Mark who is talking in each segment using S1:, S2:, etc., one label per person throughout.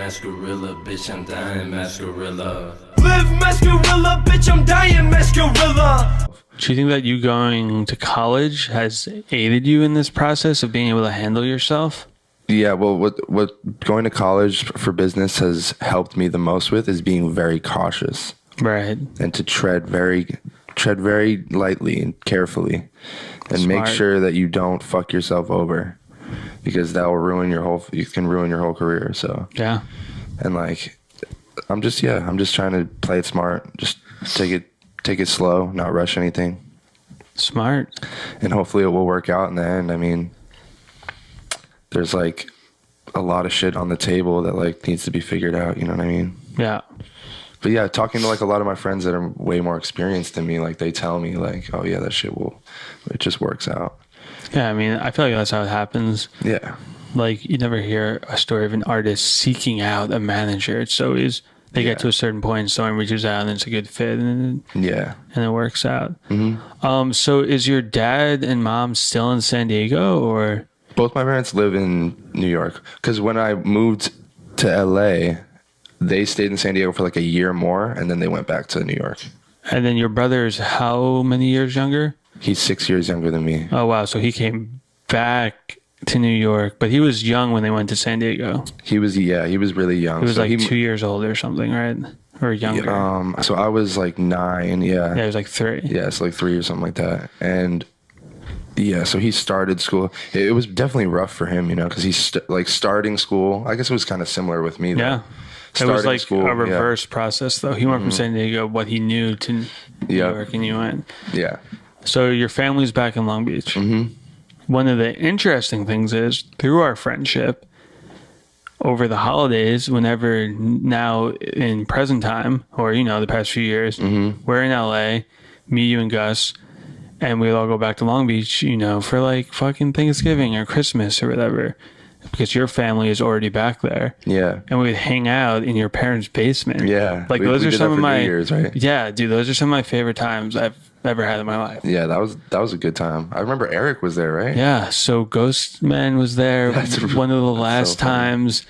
S1: mascarilla, bitch, I'm dying, mascarilla.
S2: Live mascarilla, bitch, I'm dying, mascarilla.
S3: Do you think that you going to college has aided you in this process of being able to handle yourself?
S4: Yeah, well, what going to college for business has helped me the most with is being very cautious.
S3: Right.
S4: And to tread very lightly and carefully, and
S3: Smart.
S4: make sure that you don't fuck yourself over, because that will ruin you can ruin your whole career. So
S3: yeah,
S4: and like I'm just trying to play it smart, just take it slow, not rush anything.
S3: Smart.
S4: And hopefully it will work out in the end. I mean, there's like a lot of shit on the table that like needs to be figured out, you know what I mean?
S3: Yeah.
S4: But yeah, talking to like a lot of my friends that are way more experienced than me, like they tell me like, oh yeah, it just works out.
S3: Yeah, I mean, I feel like that's how it happens.
S4: Yeah.
S3: Like you never hear a story of an artist seeking out a manager. It's always they get to a certain point, someone reaches out and it's a good fit, and it works out. Mm-hmm. So is your dad and mom still in San Diego, or?
S4: Both my parents live in New York, because when I moved to LA, they stayed in San Diego for like a year more, and then they went back to New York. And
S3: then your brother's how many years younger?
S4: He's 6 years younger than me.
S3: Oh, wow. So he came back to New York, but he was young when they went to San Diego.
S4: He was really young.
S3: He was 2 years old or something, right? Or younger.
S4: Yeah, so I was like 9, yeah.
S3: Yeah, he was like 3.
S4: Yeah, it's like 3 or something like that. And yeah, so he started school. It was definitely rough for him, you know, because he's starting school. I guess it was kind of similar with me, though.
S3: Yeah. It was like a reverse process, though. He went from San Diego, what he knew, to New York, and you went.
S4: Yeah.
S3: So your family's back in Long Beach. Mm-hmm. One of the interesting things is, through our friendship, over the holidays, whenever now in present time, or, you know, the past few years, we're in LA, me, you, and Gus, and we'd all go back to Long Beach, you know, for like fucking Thanksgiving or Christmas or whatever. Because your family is already back there. Yeah. And we'd hang out in your parents' basement. Yeah. Like those are some of my years, right? Yeah, dude, those are some of my favorite times I've ever had in my life.
S4: Yeah, that was a good time. I remember Eric was there, right?
S3: Yeah. So Ghostman was there one of the last times.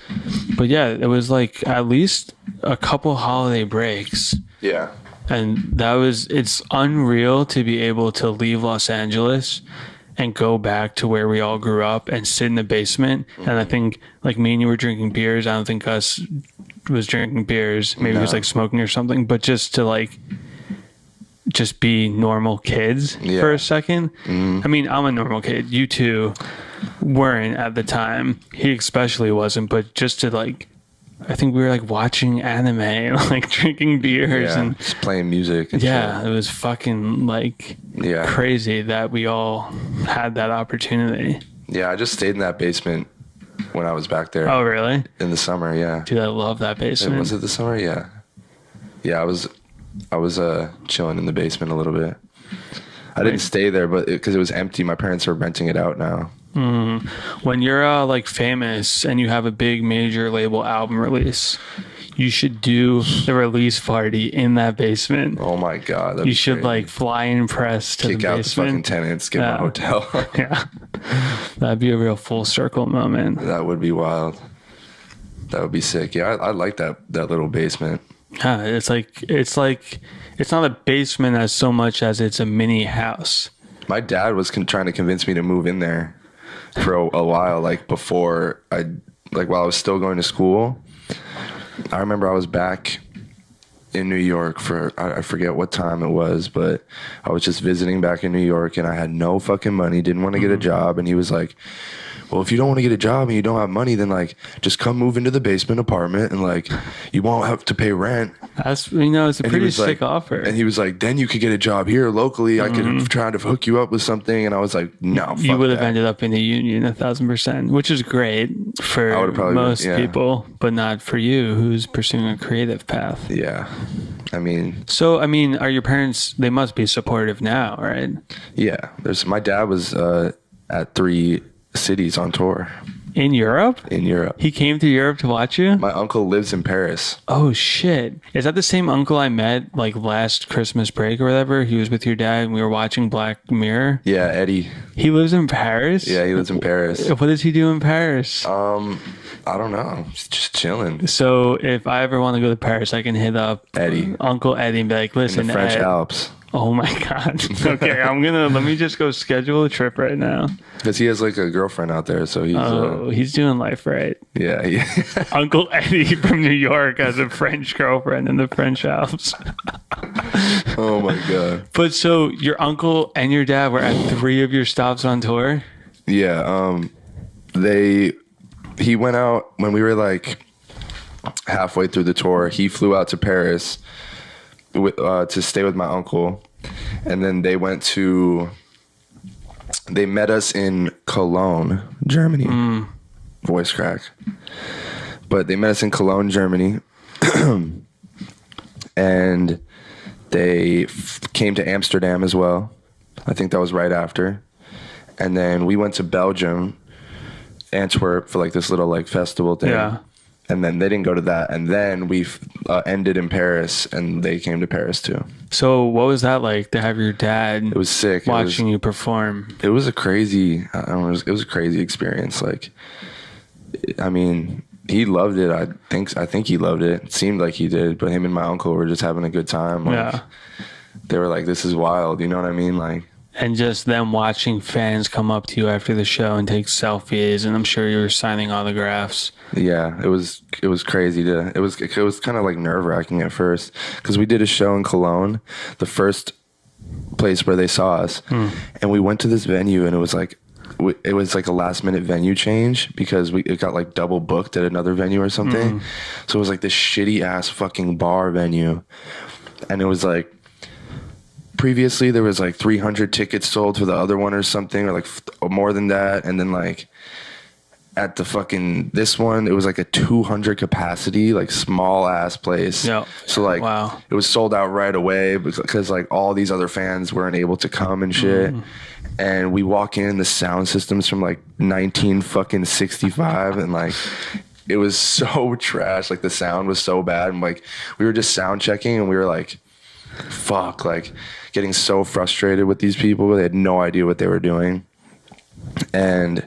S3: But yeah, it was like at least a couple holiday breaks. Yeah. And it's unreal to be able to leave Los Angeles and go back to where we all grew up and sit in the basement. And I think, like, me and you were drinking beers. I don't think Gus was drinking beers. Maybe he was, like, smoking or something. But just to, like, just be normal kids for a second. I mean, I'm a normal kid. You two weren't at the time. He especially wasn't. But just to, like, I think we were like watching anime and like drinking beers and
S4: just playing music. And
S3: shit. It was fucking like crazy that we all had that opportunity.
S4: Yeah, I just stayed in that basement when I was back there.
S3: Oh, really?
S4: In the summer, yeah.
S3: Dude, I love that basement.
S4: Was it the summer? Yeah. Yeah, I was chilling in the basement a little bit. I didn't stay there, but because it was empty, my parents are renting it out now.
S3: When you're like famous and you have a big major label album release, you should do the release party in that basement.
S4: Oh my god!
S3: You should like fly in press to
S4: kick
S3: the
S4: out
S3: basement.
S4: The fucking tenants, get a hotel.
S3: Yeah, that'd be a real full circle moment.
S4: That would be wild. That would be sick. Yeah, I like that little basement.
S3: Yeah, it's not a basement as so much as it's a mini house.
S4: My dad was trying to convince me to move in there for a while, like before while I was still going to school. I remember I was back in New York for, I forget what time it was, but I was just visiting back in New York and I had no fucking money, didn't want to get a job. And he was like, well, if you don't want to get a job and you don't have money, then like just come move into the basement apartment and like you won't have to pay rent.
S3: That's, you know, it's a pretty sick offer.
S4: And he was like, then you could get a job here locally. I could try to hook you up with something. And I was like, no, fuck
S3: you would have
S4: that.
S3: ended up in the union 1,000%, which is great for most people, but not for you who's pursuing a creative path.
S4: Yeah. I mean,
S3: are your parents, they must be supportive now, right?
S4: Yeah. My dad was at 3 cities on tour.
S3: In Europe?
S4: In Europe.
S3: He came to Europe to watch you?
S4: My uncle lives in Paris.
S3: Oh, shit. Is that the same uncle I met, like, last Christmas break or whatever? He was with your dad and we were watching Black Mirror?
S4: Yeah, Eddie.
S3: He lives in Paris?
S4: Yeah, he lives in Paris.
S3: What does he do in Paris?
S4: I don't know. Just chilling.
S3: So if I ever want to go to Paris, I can hit up
S4: Eddie.
S3: Uncle Eddie and be like, listen,
S4: In the French
S3: Ed,
S4: Alps.
S3: oh my God. Okay, let me just go schedule a trip right now.
S4: Because he has like a girlfriend out there, so
S3: He's doing life right.
S4: Yeah.
S3: Uncle Eddie from New York has a French girlfriend in the French Alps.
S4: Oh my God.
S3: But so your uncle and your dad were at 3 of your stops on tour?
S4: Yeah. He went out when we were like halfway through the tour. He flew out to Paris to stay with my uncle, and then they met us in Cologne, Germany. Voice crack. But they met us in Cologne, Germany, and they came to Amsterdam as well. I think that was right after. And then we went to Belgium, Antwerp, for like this little like festival thing.
S3: Yeah.
S4: And then they didn't go to that. And then we ended in Paris, and they came to Paris too.
S3: So what was that like to have your dad?
S4: It was sick.
S3: Watching you perform.
S4: It was a crazy. It was a crazy experience. Like, I mean, he loved it. I think he loved it. It seemed like he did. But him and my uncle were just having a good time. Like,
S3: yeah.
S4: They were like, "This is wild." You know what I mean? Like.
S3: And just them watching fans come up to you after the show and take selfies, and I'm sure you were signing autographs.
S4: Yeah, it was crazy it was kind of like nerve-wracking at first, because we did a show in Cologne, the first place where they saw us, and we went to this venue, and it was like a last-minute venue change because it got like double booked at another venue or something. So it was like this shitty-ass fucking bar venue, and it was like, previously there was like 300 tickets sold for the other one or something, or like more than that, and then like at the fucking this one it was like a 200 capacity, like small ass place.
S3: Yeah.
S4: So like,
S3: wow.
S4: It was sold out right away because like all these other fans weren't able to come and shit. And we walk in, the sound system's from like 1965, and like it was so trash. Like the sound was so bad, and like we were just sound checking, and we were like, fuck, like getting so frustrated with these people. They had no idea what they were doing. And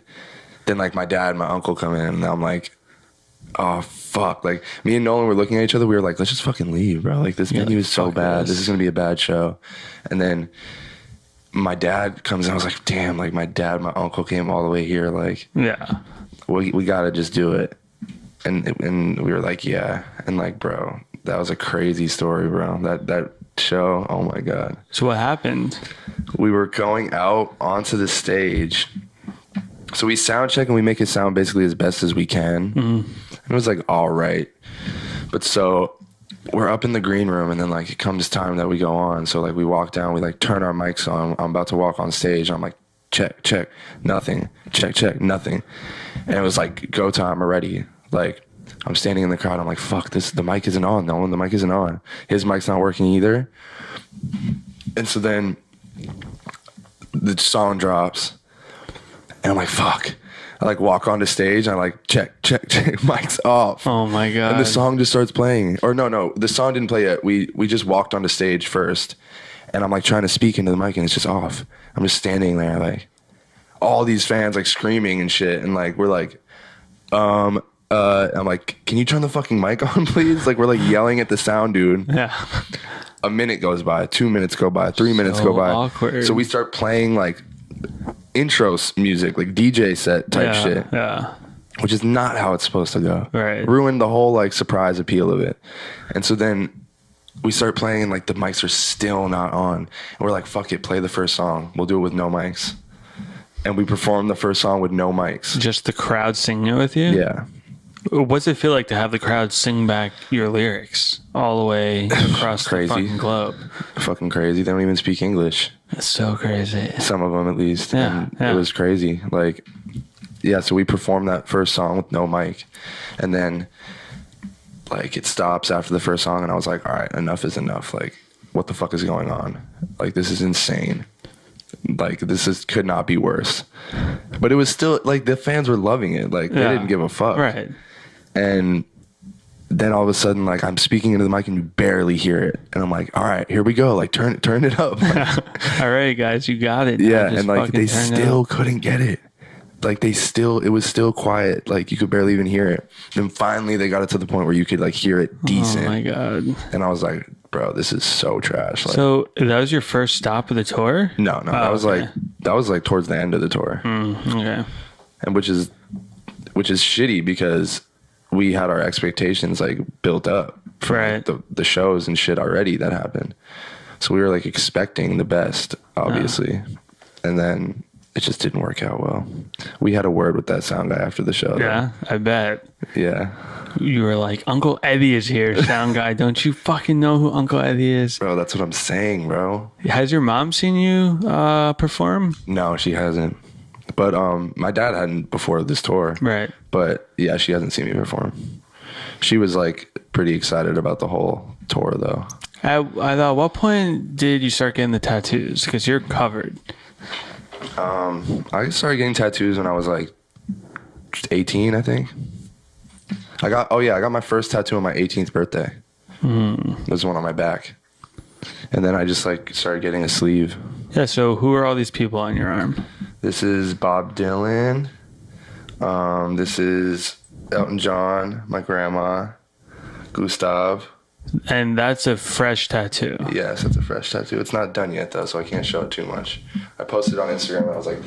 S4: then like my dad and my uncle come in, and I'm like, oh fuck. Like me and Nolan were looking at each other. We were like, let's just fucking leave, bro. Like this venue is so bad. This is gonna be a bad show. And then my dad comes in. I was like, damn, like my dad and my uncle came all the way here. Like, yeah, we gotta just do it. And we were like, yeah. And like, bro, that was a crazy story, bro. That show, oh my God.
S3: So what happened?
S4: We were going out onto the stage. So we sound check and we make it sound basically as best as we can. And it was like, all right. But so we're up in the green room, and then like it comes time that we go on. So like we walk down, we like turn our mics on. I'm about to walk on stage. I'm like, check, nothing. Check, nothing. And it was like, go time already. Like, I'm standing in the crowd. I'm like, fuck this. The mic isn't on. No, the mic isn't on. His mic's not working either. And so then the song drops, and I'm like, fuck. I like walk onto stage, and I like check, mic's off.
S3: Oh my God.
S4: And the song just starts playing. Or no, the song didn't play yet. We just walked onto stage first, and I'm like trying to speak into the mic, and it's just off. I'm just standing there, like all these fans like screaming and shit, and like we're like, I'm like, can you turn the fucking mic on, please? Like, we're like yelling at the sound dude. Yeah. A minute goes by, 2 minutes go by, 3 minutes go by.
S3: Awkward.
S4: So we start playing like intros music, like DJ set type shit. Yeah. Which is not how it's supposed to go. Right. Ruined the whole like surprise appeal of it. And so then we start playing, and like the mics are still not on. And we're like, fuck it, play the first song. We'll do it with no mics. And we performed the first song with no mics.
S3: Just the crowd singing it with you?
S4: Yeah.
S3: What's it feel like to have the crowd sing back your lyrics all the way across the fucking globe?
S4: Fucking crazy. They don't even speak English.
S3: It's so crazy.
S4: Some of them, at least. Yeah, It was crazy. Like, yeah, so we performed that first song with no mic. And then, like, it stops after the first song, and I was like, all right, enough is enough. Like, what the fuck is going on? Like, this is insane. Like, could not be worse. But it was still, like, the fans were loving it. Like, they didn't give a fuck.
S3: Right.
S4: And then all of a sudden, like, I'm speaking into the mic and you barely hear it. And I'm like, all right, here we go. Like, turn it up. Like,
S3: all right, guys, you got it.
S4: Yeah, and, like, they still couldn't get it. Like, it was still quiet. Like, you could barely even hear it. Then finally, they got it to the point where you could, like, hear it decent.
S3: Oh, my God.
S4: And I was like, bro, this is so trash. Like,
S3: so that was your first stop of the tour?
S4: No. That was like towards the end of the tour.
S3: Okay.
S4: And which is shitty because we had our expectations, like, built up for
S3: right.
S4: the shows and shit already that happened. So we were, like, expecting the best, obviously. And then it just didn't work out well. We had a word with that sound guy after the show.
S3: Yeah, though. I bet.
S4: Yeah.
S3: You were like, Uncle Eddie is here, sound guy. Don't you fucking know who Uncle Eddie is?
S4: Bro, that's what I'm saying, bro.
S3: Has your mom seen you perform?
S4: No, she hasn't. But my dad hadn't before this tour.
S3: Right.
S4: But yeah, she hasn't seen me perform. She was like pretty excited about the whole tour though.
S3: At what point did you start getting the tattoos? Because you're covered.
S4: I started getting tattoos when I was like 18, I think. I got my first tattoo on my 18th birthday. There's one on my back. And then I just like started getting a sleeve.
S3: Yeah, so who are all these people on your arm?
S4: This is Bob Dylan. This is Elton John, my grandma, Gustav.
S3: And that's a fresh tattoo.
S4: Yes, it's a fresh tattoo. It's not done yet though, so I can't show it too much. I posted on Instagram and I was like,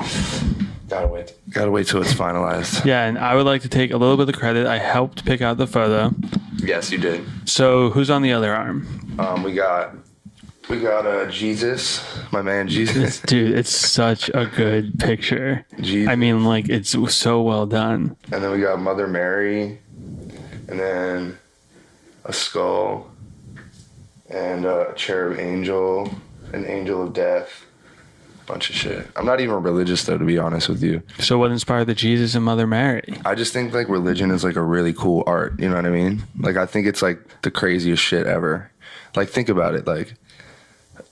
S4: gotta wait till it's finalized.
S3: Yeah, and I would like to take a little bit of credit. I helped pick out the photo.
S4: Yes, you did.
S3: So who's on the other arm?
S4: We got Jesus, my man Jesus.
S3: Dude, it's such a good picture.
S4: Jesus.
S3: I mean, like, it's so well done.
S4: And then we got Mother Mary, and then a skull, and a cherub angel, an angel of death, a bunch of shit. I'm not even religious though, to be honest with you.
S3: So what inspired the Jesus and Mother Mary?
S4: I just think like religion is like a really cool art, you know what I mean? Like I think it's like the craziest shit ever. Like think about it, like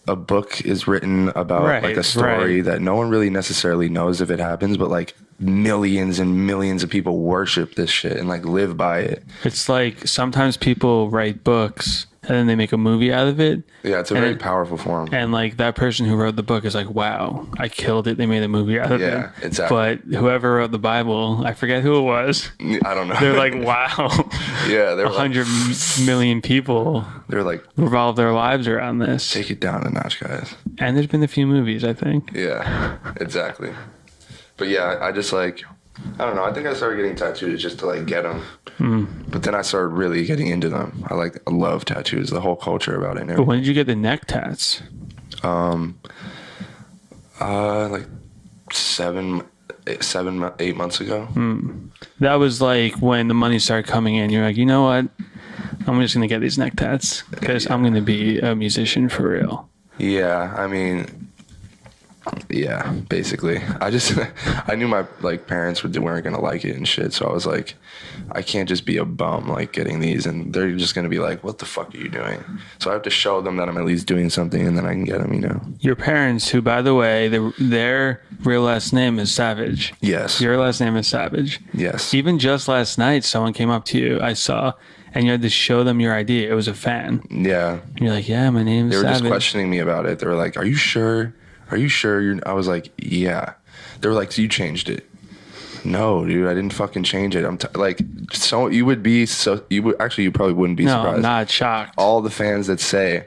S4: a book is written about like a story that no one really necessarily knows if it happens, but like millions and millions of people worship this shit and like live by it.
S3: It's like sometimes people write books and then they make a movie out of it.
S4: Yeah, it's a very powerful form.
S3: And like that person who wrote the book is like, wow, I killed it. They made a movie out of it.
S4: Yeah, exactly.
S3: But whoever wrote the Bible, I forget who it was.
S4: I don't know.
S3: They're like, wow.
S4: Yeah, they're
S3: 100 million people.
S4: They're like
S3: revolve their lives around this.
S4: Take it down a notch, guys.
S3: And there's been a few movies, I think.
S4: Yeah, exactly. But yeah, I just like, I don't know. I think I started getting tattoos just to like get them. But then I started really getting into them. I love tattoos, the whole culture about it.
S3: But when did you get the neck tats?
S4: Like 7, 8 months ago.
S3: That was like when the money started coming in. You're like, you know what? I'm just going to get these neck tats because I'm going to be a musician for real.
S4: Yeah, I mean, yeah, basically. I knew my like parents weren't gonna like it and shit, so I was like, I can't just be a bum like getting these, and they're just gonna be like, what the fuck are you doing? So I have to show them that I'm at least doing something, and then I can get them, you know. Your
S3: parents, who by the way, their real last name is Savage.
S4: Yes.
S3: Your last name is Savage.
S4: Yes.
S3: Even just last night, someone came up to you, I saw, and you had to show them your ID. It was a fan.
S4: Yeah.
S3: And you're like, yeah, my name is Savage.
S4: They were just questioning me about it. They were like, are you sure? Are you sure? I was like, yeah. They were like, so you changed it. No, dude, I didn't fucking change it. You probably wouldn't be surprised.
S3: No, I'm not shocked.
S4: All the fans that say,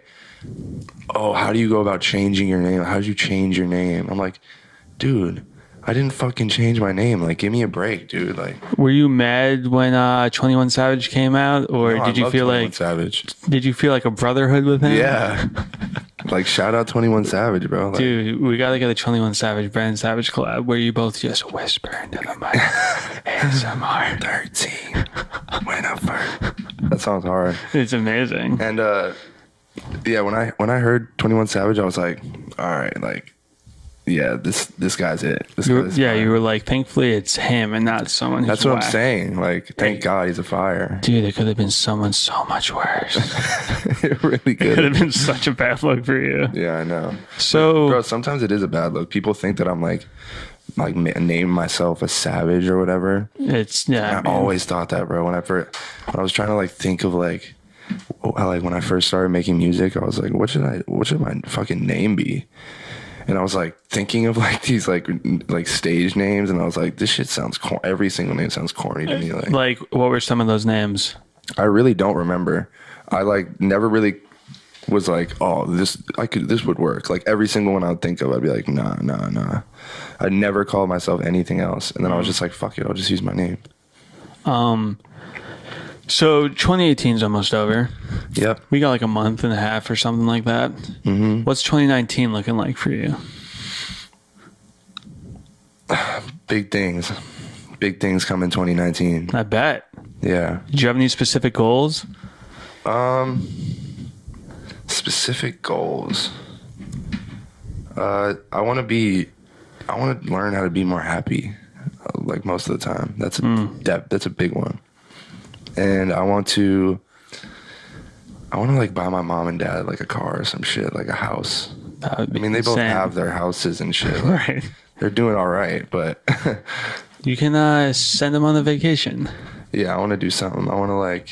S4: oh, how do you go about changing your name? How did you change your name? I'm like, dude, I didn't fucking change my name. Like, give me a break, dude. Like,
S3: were you mad when 21 Savage came out, or did you feel like
S4: Savage?
S3: Did you feel like a brotherhood with him?
S4: Yeah. Like, shout out 21 Savage, bro. Like,
S3: dude, we gotta get a 21 Savage, Brennan Savage collab where you both just whisper into the mic. ASMR.
S4: 13. Went up first. That sounds hard.
S3: It's amazing.
S4: And yeah, when I heard 21 Savage, I was like, all right, like, yeah, this guy's it.
S3: You were like, thankfully it's him and not someone who's
S4: That's what
S3: whack.
S4: I'm saying. Like, thank God he's a fire.
S3: Dude, it could have been someone so much worse.
S4: It really
S3: It could
S4: could.
S3: have been such a bad look for you.
S4: Yeah, I know.
S3: So,
S4: Bro, sometimes it is a bad look. People think that I'm like name myself a savage or whatever.
S3: it's, yeah.
S4: I always thought that, bro. When I was trying to like think of like when I first started making music, I was like, what should my fucking name be? And I was like thinking of like these like stage names, and I was like, this shit sounds every single name sounds corny to me.
S3: Like, what were some of those names?
S4: I really don't remember. I like never really was like, oh, this would work. Like every single one I would think of, I'd be like, nah. I never called myself anything else, and then I was just like, fuck it, I'll just use my name.
S3: So 2018 is almost over.
S4: Yep.
S3: We got like a month and a half or something like that.
S4: Mm-hmm.
S3: What's 2019 looking like for you?
S4: Big things come in 2019.
S3: I bet.
S4: Yeah.
S3: Did you have any specific goals?
S4: Specific goals. I want to learn how to be more happy, like most of the time. That's a big one. And I want to like buy my mom and dad like a car or some shit, like a house.
S3: I mean,
S4: they both have their houses and shit. Like,
S3: right.
S4: They're doing all right, but
S3: you can send them on a vacation.
S4: Yeah, I want to do something. I want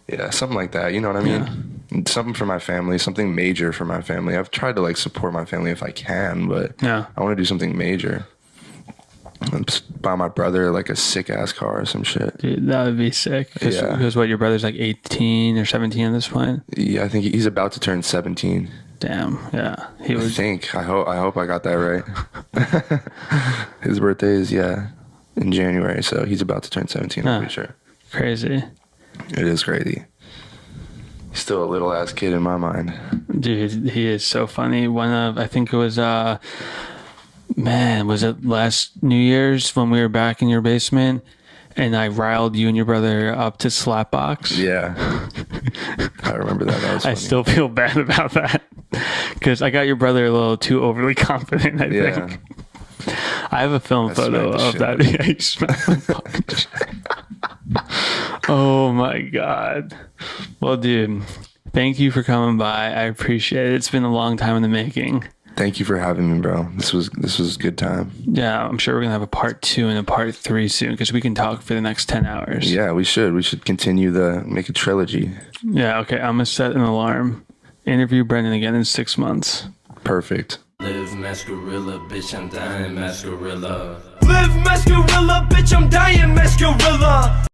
S4: to something like that. You know what I mean? Yeah. Something for my family, something major for my family. I've tried to like support my family if I can, but I want to do something major. Buy my brother like a sick ass car or some shit.
S3: Dude, that would be sick. Because what, your brother's like 18 or 17 at this point?
S4: Yeah, I think he's about to turn 17.
S3: Damn, yeah.
S4: I hope I got that right. His birthday is in January, so he's about to turn 17. I'm pretty sure. Crazy. It is crazy. He's still a little ass kid in my mind.
S3: Dude, he is so funny. I think it was was it last New Year's when we were back in your basement and I riled you and your brother up to Slapbox?
S4: Yeah. I remember that. That was funny.
S3: I still feel bad about that because I got your brother a little too overly confident, I think. I have a film photo of that. Yeah, you smacked the punch. Oh my God. Well, dude, thank you for coming by. I appreciate it. It's been a long time in the making.
S4: Thank you for having me, bro. This was a good time.
S3: Yeah, I'm sure we're gonna have a part 2 and a part 3 soon because we can talk for the next 10 hours.
S4: Yeah, we should. We should continue make a trilogy.
S3: Yeah, okay. I'm gonna set an alarm. Interview Brennan again in 6 months.
S4: Perfect.
S1: Live mascarilla, bitch, I'm dying mascarilla.
S2: Live mascarilla, bitch, I'm dying mascarilla.